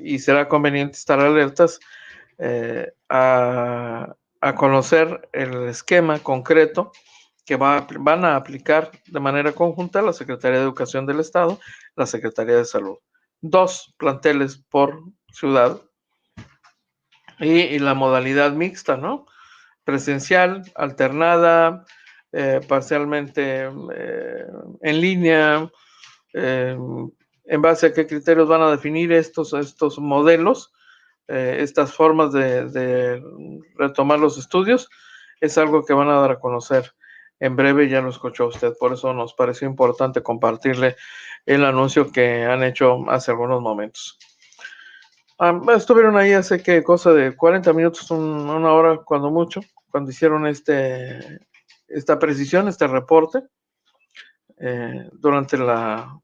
y será conveniente estar alertas a conocer el esquema concreto que van a aplicar de manera conjunta la Secretaría de Educación del Estado, la Secretaría de Salud. 2 planteles por ciudad y la modalidad mixta, ¿no? Presencial, alternada, parcialmente en línea, en base a qué criterios van a definir estos modelos, estas formas de retomar los estudios, es algo que van a dar a conocer en breve, ya lo escuchó usted, por eso nos pareció importante compartirle el anuncio que han hecho hace algunos momentos. Estuvieron ahí hace que cosa de 40 minutos, una hora cuando mucho, cuando hicieron esta precisión, este reporte, durante la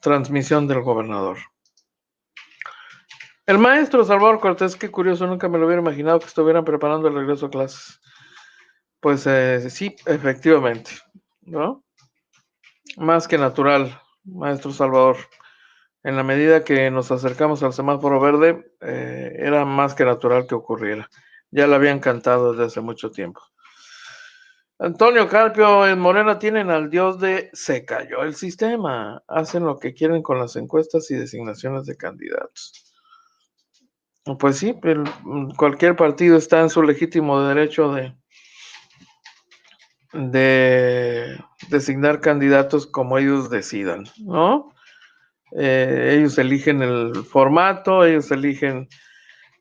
transmisión del gobernador. El maestro Salvador Cortés, qué curioso, nunca me lo hubiera imaginado que estuvieran preparando el regreso a clases. Pues sí, efectivamente, ¿no? Más que natural, maestro Salvador. En la medida que nos acercamos al semáforo verde, era más que natural que ocurriera. Ya lo habían cantado desde hace mucho tiempo. Antonio Carpio, en Morena tienen al dios de se cayó el sistema. Hacen lo que quieren con las encuestas y designaciones de candidatos. Pues sí, cualquier partido está en su legítimo derecho de designar candidatos como ellos decidan, ¿no? Ellos eligen el formato, ellos eligen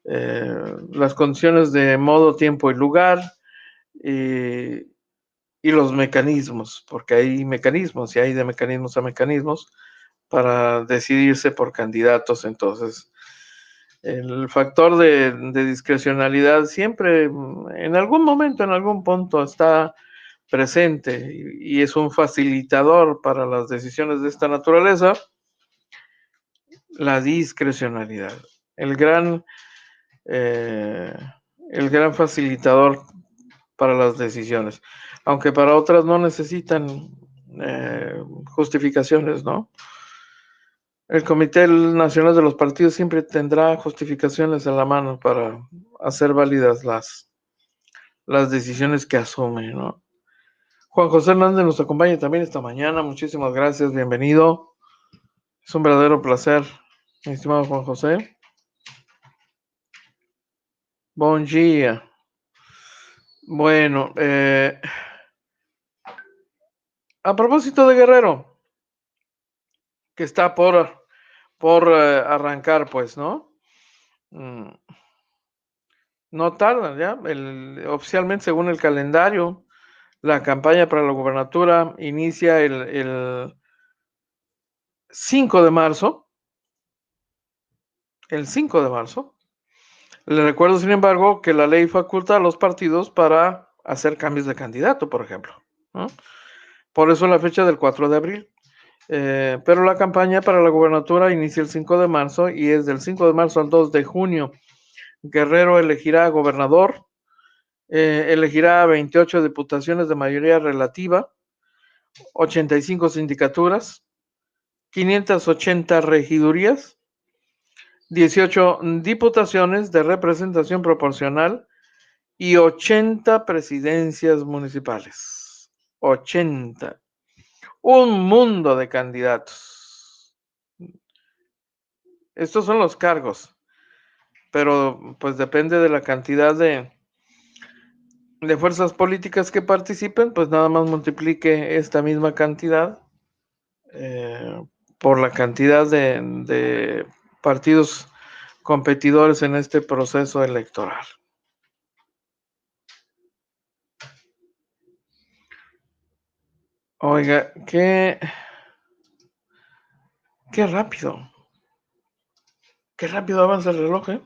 las condiciones de modo, tiempo y lugar, y los mecanismos, porque hay mecanismos y hay de mecanismos a mecanismos para decidirse por candidatos. Entonces, el factor de discrecionalidad siempre, en algún momento, en algún punto, está presente y es un facilitador para las decisiones de esta naturaleza. La discrecionalidad, el gran facilitador para las decisiones, aunque para otras no necesitan justificaciones, ¿no? El Comité Nacional de los Partidos siempre tendrá justificaciones en la mano para hacer válidas las decisiones que asume, ¿no? Juan José Hernández nos acompaña también esta mañana. Muchísimas gracias, bienvenido. Es un verdadero placer, mi estimado Juan José. Buen día. Bueno, a propósito de Guerrero, que está por arrancar, pues, ¿no? No tardan ya. Oficialmente, según el calendario, la campaña para la gubernatura inicia el 5 de marzo. El 5 de marzo. Le recuerdo, sin embargo, que la ley faculta a los partidos para hacer cambios de candidato, por ejemplo, ¿no? Por eso la fecha del 4 de abril. Pero la campaña para la gubernatura inicia el 5 de marzo y es del 5 de marzo al 2 de junio. Guerrero elegirá gobernador, elegirá 28 diputaciones de mayoría relativa, 85 sindicaturas, 580 regidurías, 18 diputaciones de representación proporcional y 80 presidencias municipales. 80. Un mundo de candidatos. Estos son los cargos, pero pues depende de la cantidad de fuerzas políticas que participen, pues nada más multiplique esta misma cantidad por la cantidad de partidos competidores en este proceso electoral. Oiga, qué rápido. Qué rápido avanza el reloj, ¿eh?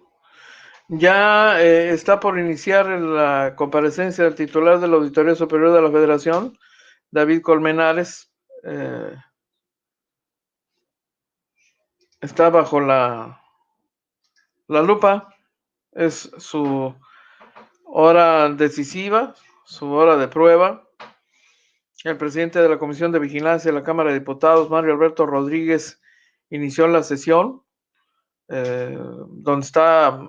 Ya está por iniciar la comparecencia del titular de la Auditoría Superior de la Federación, David Colmenares. Está bajo la lupa. Es su hora decisiva, su hora de prueba. El presidente de la Comisión de Vigilancia de la Cámara de Diputados, Mario Alberto Rodríguez, inició la sesión donde está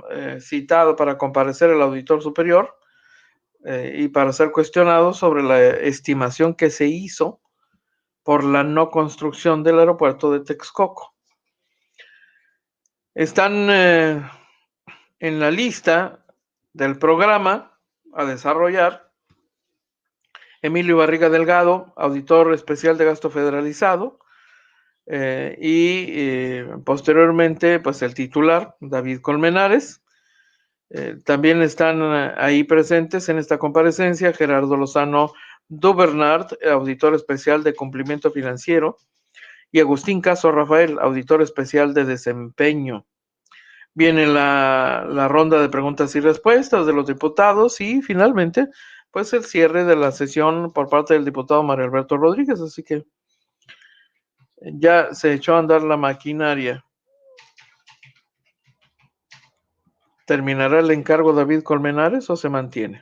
citado para comparecer el auditor superior y para ser cuestionado sobre la estimación que se hizo por la no construcción del aeropuerto de Texcoco. Están en la lista del programa a desarrollar Emilio Barriga Delgado, auditor especial de gasto federalizado, y posteriormente pues el titular, David Colmenares. También están ahí presentes en esta comparecencia Gerardo Lozano Dubernard, auditor especial de cumplimiento financiero, y Agustín Caso Rafael, auditor especial de desempeño. Viene la ronda de preguntas y respuestas de los diputados y finalmente pues el cierre de la sesión por parte del diputado Mario Alberto Rodríguez, así que ya se echó a andar la maquinaria. ¿Terminará el encargo David Colmenares o se mantiene?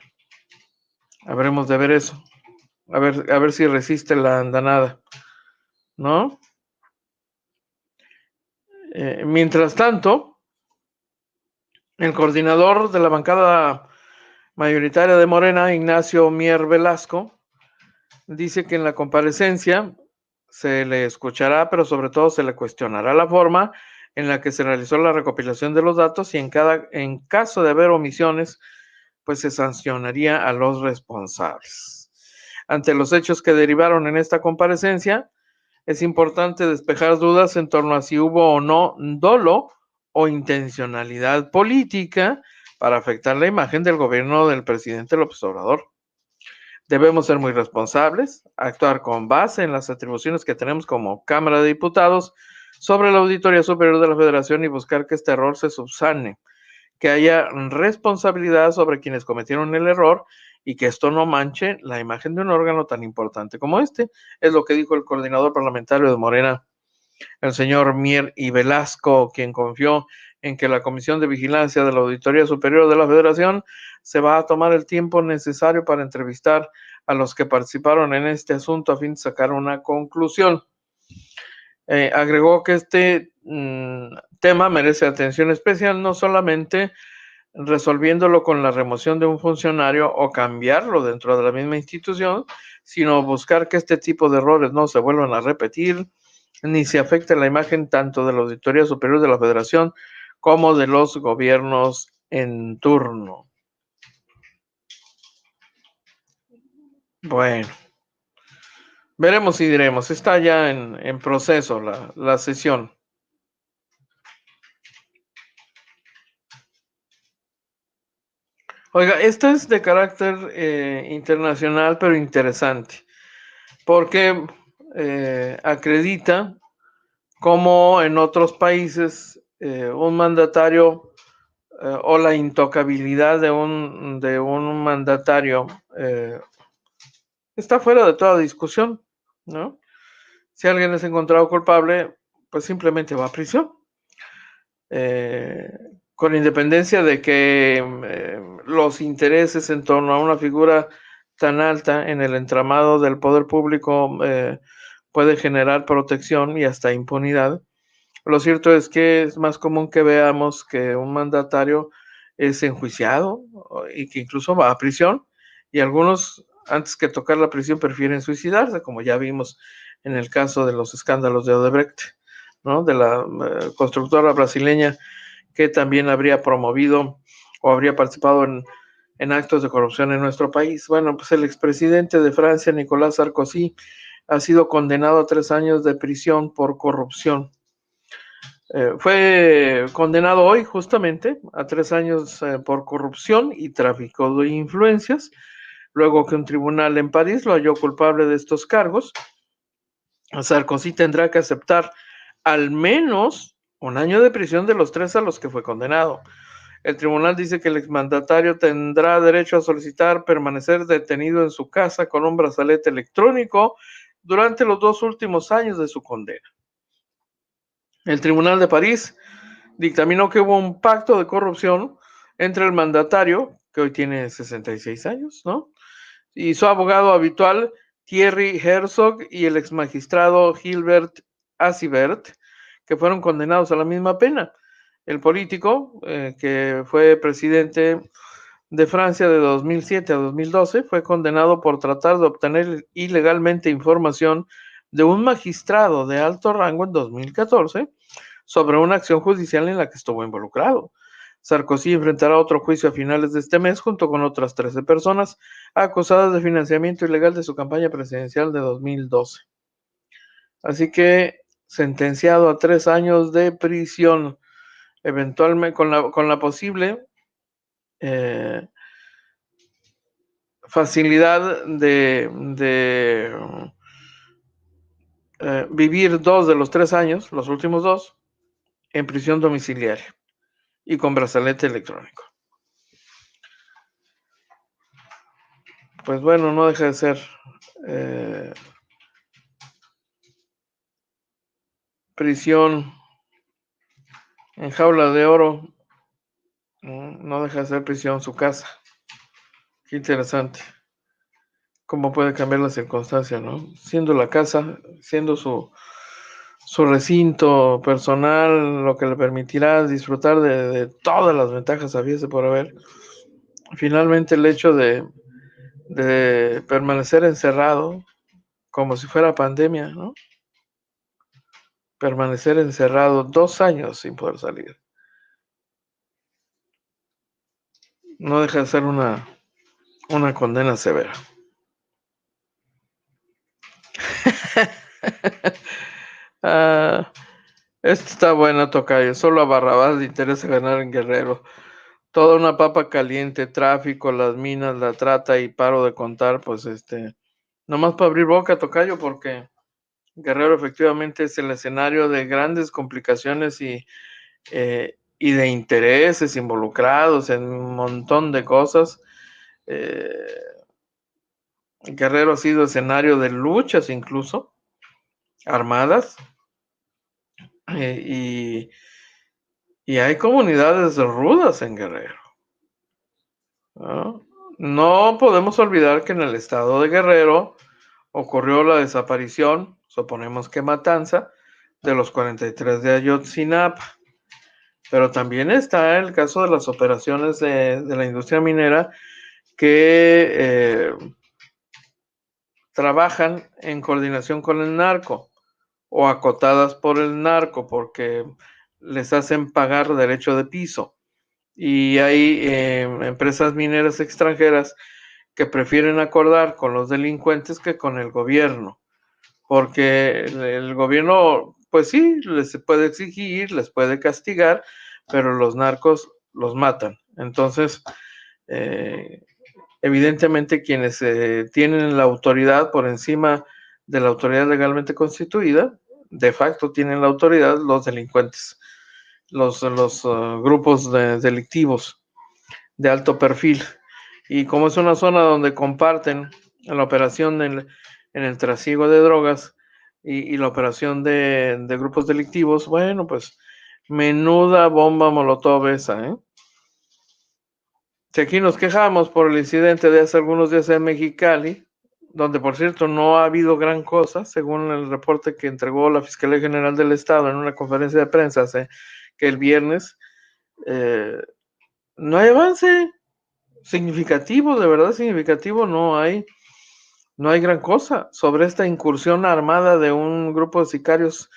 Habremos de ver eso. A ver si resiste la andanada, ¿no? Mientras tanto, el coordinador de la bancada mayoritaria de Morena, Ignacio Mier Velasco, dice que en la comparecencia se le escuchará, pero sobre todo se le cuestionará la forma en la que se realizó la recopilación de los datos y en caso de haber omisiones, pues se sancionaría a los responsables. Ante los hechos que derivaron en esta comparecencia, es importante despejar dudas en torno a si hubo o no dolo o intencionalidad política para afectar la imagen del gobierno del presidente López Obrador. Debemos ser muy responsables, actuar con base en las atribuciones que tenemos como Cámara de Diputados sobre la Auditoría Superior de la Federación y buscar que este error se subsane, que haya responsabilidad sobre quienes cometieron el error y que esto no manche la imagen de un órgano tan importante como este. Es lo que dijo el coordinador parlamentario de Morena, el señor Mier y Velasco, quien confió en que la Comisión de Vigilancia de la Auditoría Superior de la Federación se va a tomar el tiempo necesario para entrevistar a los que participaron en este asunto a fin de sacar una conclusión. Agregó que este tema merece atención especial, no solamente resolviéndolo con la remoción de un funcionario o cambiarlo dentro de la misma institución, sino buscar que este tipo de errores no se vuelvan a repetir, ni se afecte la imagen tanto de la Auditoría Superior de la Federación como de los gobiernos en turno. Bueno, veremos y diremos. Está ya en proceso la sesión. Oiga, esto es de carácter internacional, pero interesante, porque acredita cómo en otros países un mandatario o la intocabilidad de un mandatario está fuera de toda discusión, ¿no? Si alguien es encontrado culpable, pues simplemente va a prisión. Con independencia de que los intereses en torno a una figura tan alta en el entramado del poder público puede generar protección y hasta impunidad. Lo cierto es que es más común que veamos que un mandatario es enjuiciado y que incluso va a prisión, y algunos, antes que tocar la prisión, prefieren suicidarse, como ya vimos en el caso de los escándalos de Odebrecht, ¿no? De la constructora brasileña que también habría promovido o habría participado en actos de corrupción en nuestro país. Bueno, pues el expresidente de Francia, Nicolas Sarkozy, ha sido condenado a 3 años de prisión por corrupción. Fue condenado hoy justamente a 3 años por corrupción y tráfico de influencias, luego que un tribunal en París lo halló culpable de estos cargos. Sarkozy tendrá que aceptar al menos 1 año de prisión de los 3 a los que fue condenado. El tribunal dice que el exmandatario tendrá derecho a solicitar permanecer detenido en su casa con un brazalete electrónico durante los 2 últimos años de su condena. El Tribunal de París dictaminó que hubo un pacto de corrupción entre el mandatario, que hoy tiene 66 años, ¿no?, y su abogado habitual, Thierry Herzog, y el exmagistrado Gilbert Asibert, que fueron condenados a la misma pena. El político, que fue presidente de Francia de 2007 a 2012, fue condenado por tratar de obtener ilegalmente información de un magistrado de alto rango en 2014 sobre una acción judicial en la que estuvo involucrado. Sarkozy enfrentará otro juicio a finales de este mes junto con otras 13 personas acusadas de financiamiento ilegal de su campaña presidencial de 2012. Así que sentenciado a 3 años de prisión, eventualmente con la posible facilidad de vivir 2 de los 3 años, los últimos 2, en prisión domiciliaria y con brazalete electrónico. Pues bueno, no deja de ser prisión en jaula de oro, no deja de ser prisión su casa. Qué interesante cómo puede cambiar la circunstancia, ¿no? Siendo la casa, siendo su recinto personal, lo que le permitirá disfrutar de todas las ventajas habidas por haber. Finalmente el hecho de permanecer encerrado como si fuera pandemia, ¿no? Permanecer encerrado 2 años sin poder salir. No deja de ser una condena severa. Esto está bueno, tocayo. Solo a Barrabás le interesa ganar en Guerrero. Toda una papa caliente, tráfico, las minas, la trata y paro de contar, pues nomás para abrir boca, tocayo, porque Guerrero efectivamente es el escenario de grandes complicaciones y de intereses involucrados en un montón de cosas. Guerrero ha sido escenario de luchas incluso armadas, y hay comunidades rudas en Guerrero, ¿no? No podemos olvidar que en el estado de Guerrero ocurrió la desaparición, suponemos que matanza, de los 43 de Ayotzinapa. Pero también está el caso de las operaciones de la industria minera que trabajan en coordinación con el narco o acotadas por el narco porque les hacen pagar derecho de piso. Y hay empresas mineras extranjeras que prefieren acordar con los delincuentes que con el gobierno, porque el gobierno, pues sí, les puede exigir, les puede castigar, pero los narcos los matan. Entonces, evidentemente quienes tienen la autoridad por encima de la autoridad legalmente constituida, de facto tienen la autoridad los delincuentes, los grupos delictivos de alto perfil. Y como es una zona donde comparten la operación en el trasiego de drogas y la operación de grupos delictivos, bueno, pues menuda bomba molotov esa, ¿eh? Si aquí nos quejamos por el incidente de hace algunos días en Mexicali, donde por cierto no ha habido gran cosa, según el reporte que entregó la Fiscalía General del Estado en una conferencia de prensa que el viernes, no hay avance significativo, de verdad significativo, no hay gran cosa sobre esta incursión armada de un grupo de sicarios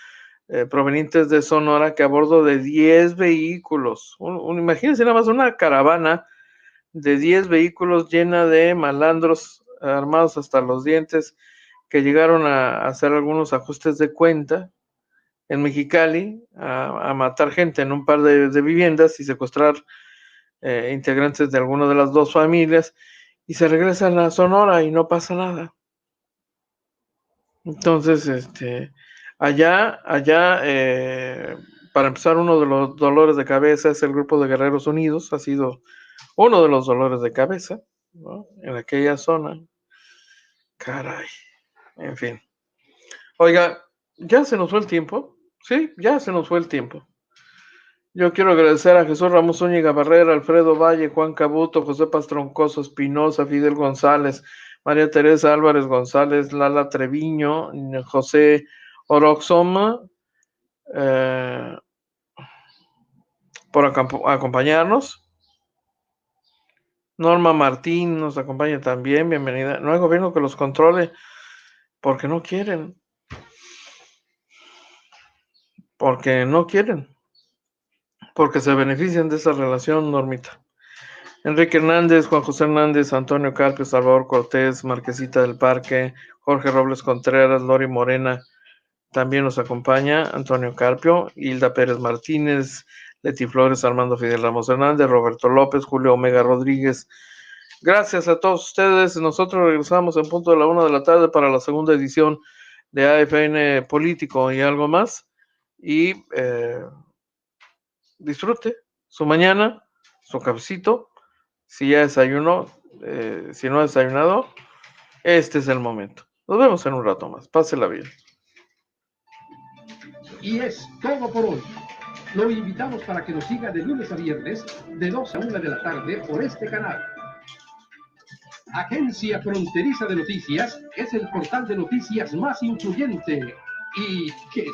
provenientes de Sonora que a bordo de 10 vehículos, imagínense nada más una caravana de 10 vehículos llena de malandros armados hasta los dientes que llegaron a hacer algunos ajustes de cuenta en Mexicali, a matar gente en un par de viviendas y secuestrar integrantes de alguna de las dos familias, y se regresan a Sonora y no pasa nada. Entonces, allá, para empezar, uno de los dolores de cabeza es el Grupo de Guerreros Unidos, ha sido uno de los dolores de cabeza, ¿no?, en aquella zona. Caray, en fin. Oiga, ya se nos fue el tiempo. Sí, ya se nos fue el tiempo. Yo quiero agradecer a Jesús Ramos Zúñiga Barrera, Alfredo Valle, Juan Cabuto, José Pastroncoso Espinosa, Fidel González, María Teresa Álvarez González, Lala Treviño, José Oroxoma, por acompañarnos. Norma Martín nos acompaña también, bienvenida. No hay gobierno que los controle porque no quieren. Porque no quieren. Porque se benefician de esa relación, Normita. Enrique Hernández, Juan José Hernández, Antonio Carpio, Salvador Cortés, Marquesita del Parque, Jorge Robles Contreras, Lori Morena, también nos acompaña Antonio Carpio, Hilda Pérez Martínez, Leti Flores, Armando Fidel Ramos Hernández, Roberto López, Julio Omega Rodríguez. Gracias a todos ustedes. Nosotros regresamos en punto de la 1 de la tarde para la segunda edición de AFN Político y algo más. Y disfrute su mañana, su cafecito. Si ya desayunó, si no ha desayunado, este es el momento. Nos vemos en un rato más. Pásela bien. Y es todo por hoy. Lo invitamos para que nos siga de lunes a viernes, de 2 a 1 de la tarde, por este canal. Agencia Fronteriza de Noticias es el portal de noticias más influyente y que